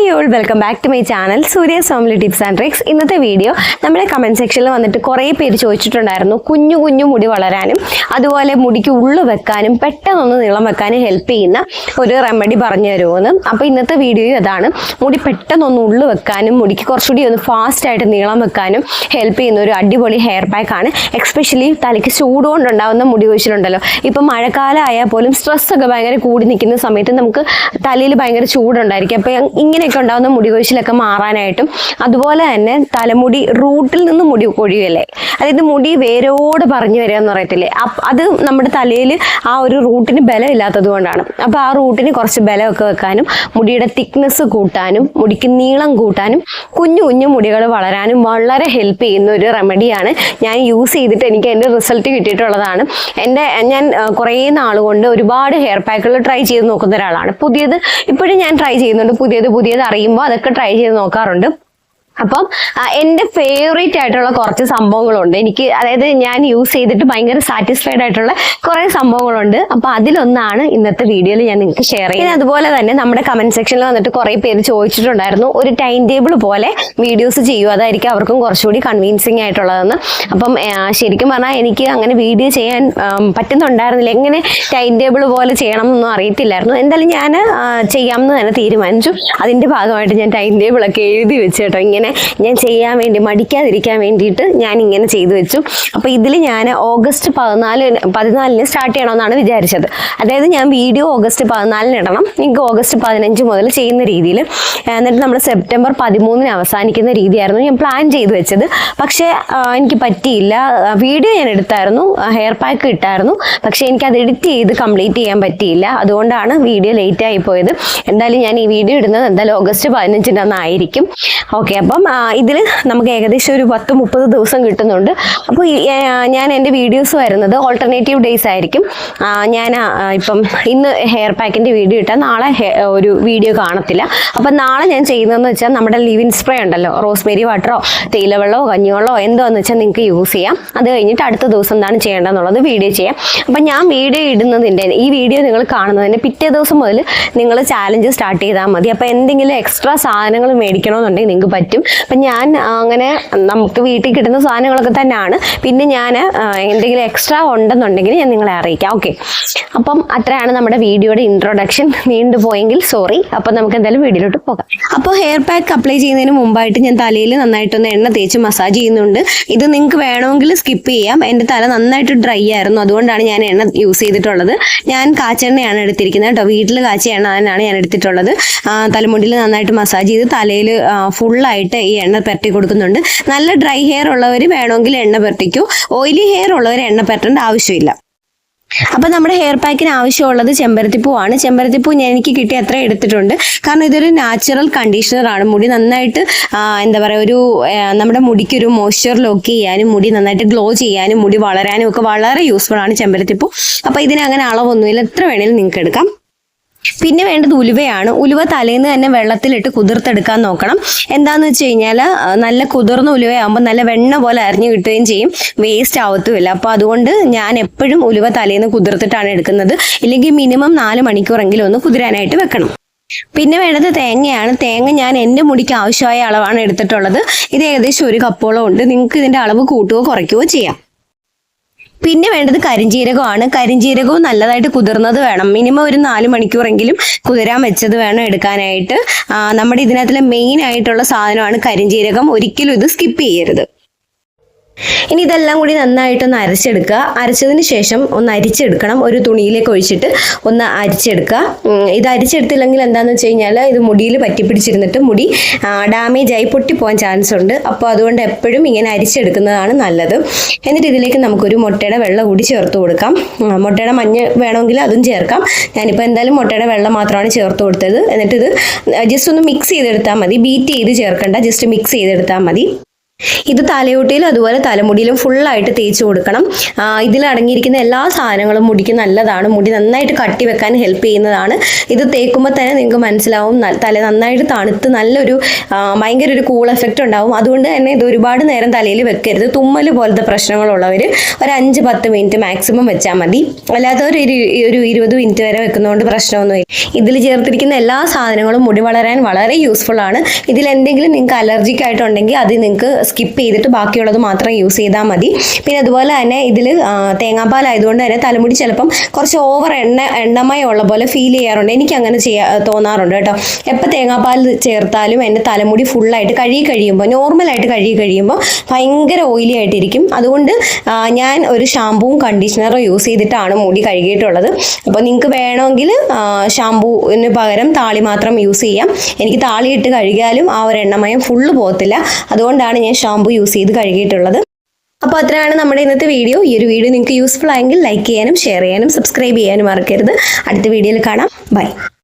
Hi all, welcome back to my channel Surya's family tips and tricks. ഇന്നത്തെ video നമ്മുടെ comment സെക്ഷനിൽ വന്നിട്ട് കുറേ പേര് ചോദിച്ചിട്ടുണ്ടായിരുന്നു കുഞ്ഞു കുഞ്ഞു മുടി വളരാനും അതുപോലെ മുടിക്ക് ഉള്ളു വെക്കാനും പെട്ടെന്നൊന്ന് നീളം വെക്കാനും ഹെൽപ്പ് ചെയ്യുന്ന ഒരു റെമഡി പറഞ്ഞു തരുമെന്ന്. അപ്പോൾ ഇന്നത്തെ വീഡിയോ അതാണ്. മുടി പെട്ടെന്നൊന്ന് ഉള്ളു വെക്കാനും മുടിക്ക് കുറച്ചുകൂടി ഒന്ന് ഫാസ്റ്റായിട്ട് നീളം വെക്കാനും ഹെൽപ്പ് ചെയ്യുന്ന ഒരു അടിപൊളി ഹെയർ പാക്കാണ്. എക്സ്പെഷ്യലി തലയ്ക്ക് ചൂട് കൊണ്ടുണ്ടാകുന്ന മുടി കൊഴിച്ചിലുണ്ടല്ലോ, ഇപ്പം മഴക്കാലം ആയാൽ പോലും സ്ട്രെസ്സൊക്കെ ഭയങ്കര കൂടി നിൽക്കുന്ന സമയത്ത് നമുക്ക് തലയിൽ ഭയങ്കര ചൂടുണ്ടായിരിക്കും. അപ്പോൾ ഇങ്ങനെയൊക്കെ ഉണ്ടാകുന്ന മുടി കൊഴിച്ചിലൊക്കെ മാറാനായിട്ടും അതുപോലെ തന്നെ തലമുടി റൂട്ടിൽ നിന്ന് മുടി കൊഴിയല്ലേ, അതായത് മുടി വേരോട് പറഞ്ഞു വരിക എന്ന് പറയത്തില്ലേ, അത് നമ്മുടെ തലയിൽ ആ ഒരു റൂട്ടിന് ബലം ഇല്ലാത്തത് കൊണ്ടാണ്. അപ്പോൾ ആ റൂട്ടിന് കുറച്ച് ബലമൊക്കെ വെക്കാനും മുടിയുടെ തിക്നെസ് കൂട്ടാനും മുടിക്ക് നീളം കൂട്ടാനും കുഞ്ഞു കുഞ്ഞു മുടികൾ വളരാനും വളരെ ഹെൽപ്പ് ചെയ്യുന്ന ഒരു റെമഡിയാണ്. ഞാൻ യൂസ് ചെയ്തിട്ട് എനിക്ക് എൻ്റെ റിസൾട്ട് കിട്ടിയിട്ടുള്ളതാണ്. ഞാൻ കുറേ നാളുകൊണ്ട് ഒരുപാട് ഹെയർ പാക്കുകൾ ട്രൈ ചെയ്ത് നോക്കുന്ന ഒരാളാണ്. പുതിയത് ഇപ്പോഴും ഞാൻ ട്രൈ ചെയ്യുന്നുണ്ട്. പുതിയത് അറിയുമ്പോൾ അതൊക്കെ ട്രൈ ചെയ്ത് നോക്കാറുണ്ട്. അപ്പം എൻ്റെ ഫേവറേറ്റ് ആയിട്ടുള്ള കുറച്ച് സംഭവങ്ങളുണ്ട് എനിക്ക്, അതായത് ഞാൻ യൂസ് ചെയ്തിട്ട് ഭയങ്കര സാറ്റിസ്ഫൈഡ് ആയിട്ടുള്ള കുറേ സംഭവങ്ങളുണ്ട്. അപ്പോൾ അതിലൊന്നാണ് ഇന്നത്തെ വീഡിയോയിൽ ഞാൻ നിങ്ങൾക്ക് ഷെയർ ചെയ്യുന്നത്. അതുപോലെ തന്നെ നമ്മുടെ കമൻറ്റ് സെക്ഷനിൽ വന്നിട്ട് കുറേ പേര് ചോദിച്ചിട്ടുണ്ടായിരുന്നു ഒരു ടൈം ടേബിൾ പോലെ വീഡിയോസ് ചെയ്യൂ, അതായിരിക്കും അവർക്കും കുറച്ചുകൂടി കൺവിൻസിങ് ആയിട്ടുള്ളതെന്ന്. അപ്പം ശരിക്കും പറഞ്ഞാൽ എനിക്ക് അങ്ങനെ വീഡിയോ ചെയ്യാൻ പറ്റുന്നുണ്ടായിരുന്നില്ല. എങ്ങനെ ടൈം ടേബിൾ പോലെ ചെയ്യണം എന്നൊന്നും അറിയത്തില്ലായിരുന്നു. എന്തായാലും ഞാൻ ചെയ്യാമെന്ന് തന്നെ തീരുമാനിച്ചു. അതിൻ്റെ ഭാഗമായിട്ട് ഞാൻ ടൈം ടേബിളൊക്കെ എഴുതി വെച്ചു കേട്ടോ. ഇങ്ങനെ ഞാൻ ചെയ്യാൻ വേണ്ടി മടിക്കാതിരിക്കാൻ വേണ്ടിയിട്ട് ഞാൻ ഇങ്ങനെ ചെയ്തു വെച്ചു. അപ്പോൾ ഇതിൽ ഞാൻ ഓഗസ്റ്റ് 14 സ്റ്റാർട്ട് ചെയ്യണമെന്നാണ് വിചാരിച്ചത്. അതായത് ഞാൻ വീഡിയോ ഓഗസ്റ്റ് 14 ഇടണം, എനിക്ക് ഓഗസ്റ്റ് 15 മുതൽ ചെയ്യുന്ന രീതിയിൽ, എന്നിട്ട് നമ്മൾ സെപ്റ്റംബർ 13 അവസാനിക്കുന്ന രീതിയായിരുന്നു ഞാൻ പ്ലാൻ ചെയ്ത് വെച്ചത്. പക്ഷേ എനിക്ക് പറ്റിയില്ല. വീഡിയോ ഞാൻ എടുത്തായിരുന്നു, ഹെയർ പാക്ക് ഇട്ടായിരുന്നു, പക്ഷേ എനിക്കത് എഡിറ്റ് ചെയ്ത് കംപ്ലീറ്റ് ചെയ്യാൻ പറ്റിയില്ല. അതുകൊണ്ടാണ് വീഡിയോ ലേറ്റ് ആയി പോയത്. എന്തായാലും ഞാൻ ഈ വീഡിയോ ഇടുന്നത് എന്തായാലും ഓഗസ്റ്റ് 15 അന്നായിരിക്കും. ഓക്കെ, അപ്പം ഇതിൽ നമുക്ക് ഏകദേശം ഒരു 10-30 ദിവസം കിട്ടുന്നുണ്ട്. അപ്പോൾ ഞാൻ എൻ്റെ വീഡിയോസ് വരുന്നത് ഓൾട്ടർനേറ്റീവ് ഡേയ്സ് ആയിരിക്കും. ഞാൻ ഇപ്പം ഇന്ന് ഹെയർ പാക്കിൻ്റെ വീഡിയോ ഇട്ടാൽ നാളെ ഒരു വീഡിയോ കാണത്തില്ല. അപ്പം നാളെ ഞാൻ ചെയ്യുന്നതെന്ന് വെച്ചാൽ നമ്മുടെ ലിവിൻ സ്പ്രേ ഉണ്ടല്ലോ, റോസ്മേരി വാട്ടറോ തേയിലവെള്ളമോ കഞ്ഞിവെള്ളമോ എന്തോന്ന് വെച്ചാൽ നിങ്ങൾക്ക് യൂസ് ചെയ്യാം. അത് കഴിഞ്ഞിട്ട് അടുത്ത ദിവസം എന്താണ് ചെയ്യേണ്ടതെന്നുള്ളത് വീഡിയോ ചെയ്യാം. അപ്പം ഞാൻ വീഡിയോ ഇടുന്നതിൻ്റെ ഈ വീഡിയോ നിങ്ങൾ കാണുന്നതിൻ്റെ പിറ്റേ ദിവസം മുതൽ നിങ്ങൾ ചാലഞ്ച് സ്റ്റാർട്ട് ചെയ്താൽ മതി. അപ്പോൾ എന്തെങ്കിലും എക്സ്ട്രാ സാധനങ്ങൾ മേടിക്കണമെന്നുണ്ടെങ്കിൽ നിങ്ങൾക്ക് പറ്റും. അപ്പം ഞാൻ അങ്ങനെ നമുക്ക് വീട്ടിൽ കിട്ടുന്ന സാധനങ്ങളൊക്കെ തന്നെയാണ്. പിന്നെ ഞാൻ എന്തെങ്കിലും എക്സ്ട്രാ ഉണ്ടെന്നുണ്ടെങ്കിൽ ഞാൻ നിങ്ങളെ അറിയിക്കാം. ഓക്കെ, അപ്പം അത്രയാണ് നമ്മുടെ വീഡിയോയുടെ ഇൻട്രൊഡക്ഷൻ. നീണ്ടു പോയെങ്കിൽ സോറി. അപ്പം നമുക്ക് എന്തായാലും വീഡിയോയിലോട്ട് പോകാം. അപ്പോൾ ഹെയർ പാക്ക് അപ്ലൈ ചെയ്യുന്നതിന് മുമ്പായിട്ട് ഞാൻ തലയിൽ നന്നായിട്ടൊന്ന് എണ്ണ തേച്ച് മസാജ് ചെയ്യുന്നുണ്ട്. ഇത് നിങ്ങൾക്ക് വേണമെങ്കിൽ സ്കിപ്പ് ചെയ്യാം. എൻ്റെ തല നന്നായിട്ട് ഡ്രൈ ആയിരുന്നു, അതുകൊണ്ടാണ് ഞാൻ എണ്ണ യൂസ് ചെയ്തിട്ടുള്ളത്. ഞാൻ കാച്ചെണ്ണയാണ് എടുത്തിരിക്കുന്നത് കേട്ടോ, വീട്ടിൽ കാച്ചിയ എണ്ണ തന്നെയാണ് ഞാൻ എടുത്തിട്ടുള്ളത്. തലമുടിയിൽ നന്നായിട്ട് മസാജ് ചെയ്ത് തലയിൽ ഫുള്ളായിട്ട് ഈ എണ്ണ പുരട്ടി കൊടുക്കുന്നുണ്ട്. നല്ല ഡ്രൈ ഹെയർ ഉള്ളവർ വേണമെങ്കിൽ എണ്ണ പുരട്ടിക്കൂ, ഓയിലി ഹെയർ ഉള്ളവർ എണ്ണ പുരട്ടേണ്ട ആവശ്യമില്ല. അപ്പം നമ്മുടെ ഹെയർ പാക്കിന് ആവശ്യമുള്ളത് ചെമ്പരത്തിപ്പൂവാണ്. ചെമ്പരത്തിപ്പൂ എനിക്ക് കിട്ടിയ അത്ര എടുത്തിട്ടുണ്ട്, കാരണം ഇതൊരു നാച്ചുറൽ കണ്ടീഷണറാണ്. മുടി നന്നായിട്ട് എന്താ പറയുക, ഒരു നമ്മുടെ മുടിക്കൊരു മോയ്സ്ചർ ലോക്ക് ചെയ്യാനും മുടി നന്നായിട്ട് ഗ്ലോ ചെയ്യാനും മുടി വളരാനും ഒക്കെ വളരെ യൂസ്ഫുൾ ആണ് ചെമ്പരത്തിപ്പൂ. അപ്പോൾ ഇതിന് അങ്ങനെ അളവൊന്നുമില്ല, എത്ര വേണേലും നിങ്ങൾക്ക് എടുക്കാം. പിന്നെ വേണ്ടത് ഉലുവയാണ്. ഉലുവ തലേന്ന് തന്നെ വെള്ളത്തിലിട്ട് കുതിർത്തെടുക്കാൻ നോക്കണം. എന്താണെന്ന് വെച്ച് കഴിഞ്ഞാൽ നല്ല കുതിർന്ന ഉലുവയാകുമ്പോൾ നല്ല വെണ്ണ പോലെ അരിഞ്ഞു കിട്ടുകയും ചെയ്യും, വേസ്റ്റ് ആവത്തുമില്ല. അപ്പോൾ അതുകൊണ്ട് ഞാൻ എപ്പോഴും ഉലുവ തലേന്ന് കുതിർത്തിട്ടാണ് എടുക്കുന്നത്. ഇല്ലെങ്കിൽ മിനിമം 4 മണിക്കൂറെങ്കിലും ഒന്ന് കുതിരാനായിട്ട് വെക്കണം. പിന്നെ വേണ്ടത് തേങ്ങയാണ്. തേങ്ങ ഞാൻ എൻ്റെ മുടിക്ക് ആവശ്യമായ അളവാണ് എടുത്തിട്ടുള്ളത്. ഇത് ഏകദേശം 1 കപ്പോളം ഉണ്ട്. നിങ്ങൾക്ക് ഇതിൻ്റെ അളവ് കൂട്ടുകയോ കുറയ്ക്കുകയോ ചെയ്യാം. പിന്നെ വേണ്ടത് കരിഞ്ജീരകമാണ്. കരിഞ്ജീരകവും നല്ലതായിട്ട് കുതിർന്നത് വേണം. മിനിമം ഒരു 4 മണിക്കൂറെങ്കിലും കുതിരാൻ വെച്ചത് വേണം എടുക്കാനായിട്ട്. നമ്മുടെ ഇതിനകത്തിലെ മെയിൻ ആയിട്ടുള്ള സാധനമാണ് കരിഞ്ജീരകം. ഒരിക്കലും ഇത് സ്കിപ്പ് ചെയ്യരുത്. ഇനി ഇതെല്ലാം കൂടി നന്നായിട്ടൊന്ന് അരച്ചെടുക്കുക. അരച്ചതിന് ശേഷം ഒന്ന് അരിച്ചെടുക്കണം. ഒരു തുണിയിലേക്ക് ഒഴിച്ചിട്ട് ഒന്ന് അരിച്ചെടുക്കുക. ഇത് അരിച്ചെടുത്തില്ലെങ്കിൽ എന്താണെന്ന് വെച്ച് കഴിഞ്ഞാൽ ഇത് മുടിയിൽ പറ്റിപ്പിടിച്ചിരുന്നിട്ട് മുടി ഡാമേജ് ആയി പൊട്ടിപ്പോകാൻ ചാൻസ് ഉണ്ട്. അപ്പോൾ അതുകൊണ്ട് എപ്പോഴും ഇങ്ങനെ അരിച്ചെടുക്കുന്നതാണ് നല്ലത്. എന്നിട്ട് ഇതിലേക്ക് നമുക്കൊരു മുട്ടയുടെ വെള്ള കൂടി ചേർത്ത് കൊടുക്കാം. മുട്ടയുടെ മഞ്ഞ വേണമെങ്കിൽ അതും ചേർക്കാം. ഞാനിപ്പോൾ എന്തായാലും മുട്ടയുടെ വെള്ളം മാത്രമാണ് ചേർത്ത് കൊടുത്തത്. എന്നിട്ട് ഇത് ജസ്റ്റ് ഒന്ന് മിക്സ് ചെയ്തെടുത്താൽ മതി. ബീറ്റ് ചെയ്ത് ചേർക്കണ്ട, ജസ്റ്റ് മിക്സ് ചെയ്തെടുത്താൽ മതി. ഇത് തലയോട്ടിയിലും അതുപോലെ തലമുടിയിലും ഫുള്ളായിട്ട് തേച്ച് കൊടുക്കണം. ഇതിൽ അടങ്ങിയിരിക്കുന്ന എല്ലാ സാധനങ്ങളും മുടിക്ക് നല്ലതാണ്. മുടി നന്നായിട്ട് കട്ടി വെക്കാൻ ഹെൽപ്പ് ചെയ്യുന്നതാണ്. ഇത് തേക്കുമ്പോൾ തന്നെ നിങ്ങൾക്ക് മനസ്സിലാവും തല നന്നായിട്ട് തണുത്ത് നല്ലൊരു ഭയങ്കര ഒരു കൂൾ എഫക്റ്റ് ഉണ്ടാവും. അതുകൊണ്ട് തന്നെ ഇത് ഒരുപാട് നേരം തലയിൽ വെക്കരുത്. തുമ്മൽ പോലത്തെ പ്രശ്നങ്ങളുള്ളവർ ഒരു 5-10 മിനിറ്റ് മാക്സിമം വെച്ചാൽ മതി. അല്ലാത്തവർ ഒരു 20 മിനിറ്റ് വരെ വെക്കുന്നതുകൊണ്ട് പ്രശ്നമൊന്നുമില്ല. ഇതിൽ ചേർത്തിരിക്കുന്ന എല്ലാ സാധനങ്ങളും മുടി വളരാൻ വളരെ യൂസ്ഫുൾ ആണ്. ഇതിൽ എന്തെങ്കിലും നിങ്ങൾക്ക് അലർജിക് ആയിട്ടുണ്ടെങ്കിൽ അത് നിങ്ങൾക്ക് സ്കിപ്പ് ചെയ്തിട്ട് ബാക്കിയുള്ളത് മാത്രം യൂസ് ചെയ്താൽ മതി. പിന്നെ അതുപോലെ തന്നെ ഇതിൽ തേങ്ങാപ്പാൽ ആയതുകൊണ്ട് തന്നെ തലമുടി ചിലപ്പം കുറച്ച് ഓവർ എണ്ണമയം ഉള്ള പോലെ ഫീൽ ചെയ്യാറുണ്ട്. എനിക്ക് അങ്ങനെ തോന്നാറുണ്ട് കേട്ടോ. എപ്പോൾ തേങ്ങാപ്പാൽ ചേർത്താലും എൻ്റെ തലമുടി ഫുള്ളായിട്ട് നോർമലായിട്ട് കഴുകി കഴിയുമ്പോൾ ഭയങ്കര ഓയിലി ആയിട്ടിരിക്കും. അതുകൊണ്ട് ഞാൻ ഒരു ഷാമ്പൂവും കണ്ടീഷണറും യൂസ് ചെയ്തിട്ടാണ് മുടി കഴുകിയിട്ടുള്ളത്. അപ്പോൾ നിങ്ങൾക്ക് വേണമെങ്കിൽ ഷാമ്പൂവിന് പകരം താളി മാത്രം യൂസ് ചെയ്യാം. എനിക്ക് താളി ഇട്ട് കഴുകിയാലും ആ ഒരു എണ്ണമയം ഫുള്ള് പോകത്തില്ല. അതുകൊണ്ടാണ് ഞാൻ ഷാമ്പു യൂസ് ചെയ്ത് കഴുകിയിട്ടുള്ളത്. അപ്പോൾ അത്രയാണ് നമ്മുടെ ഇന്നത്തെ വീഡിയോ. ഈ ഒരു വീഡിയോ നിങ്ങൾക്ക് യൂസ്ഫുൾ ആയെങ്കിൽ ലൈക്ക് ചെയ്യാനും ഷെയർ ചെയ്യാനും സബ്സ്ക്രൈബ് ചെയ്യാനും മറക്കരുത്. അടുത്ത വീഡിയോയിൽ കാണാം. ബൈ.